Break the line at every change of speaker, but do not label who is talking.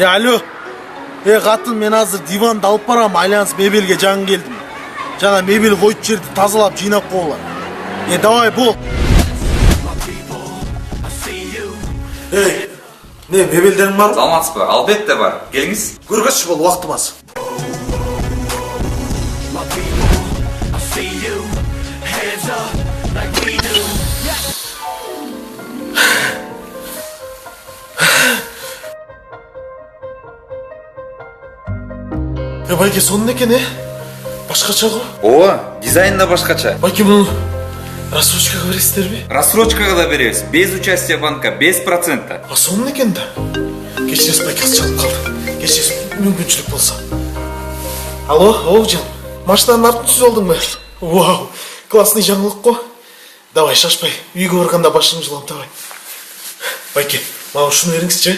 Алло. Қатын, мен азыр диванды алып барам, Альянс мебелге жаңы келдім. Жаңа мебел қойып жерді тазалап жинап қойлар. Давай, бол. Не, мебелдерің бар?
Саламатсыз ба? Албетте бар. Келіңіз.
Көргізші бол, уақытым аз. Байке, соның екен, Башқача ғой?
О, дизайн да башқача.
Байке, бұны рассрочкаға бересіздер бе?
Рассрочкаға да береміз. Без участия банка, без процента.
Соның екен да? Кешіресіз, Байке, қыз çalып қалды. Кешіресіз, мүмкіншілік болса. Алло, жан. Машинаның артын түсіз олдың ба? Вау, классный жаңалық қой. Давай, шашпай, үйге барғанда башың жылам, давай. Байке, маған шunu беріңізші.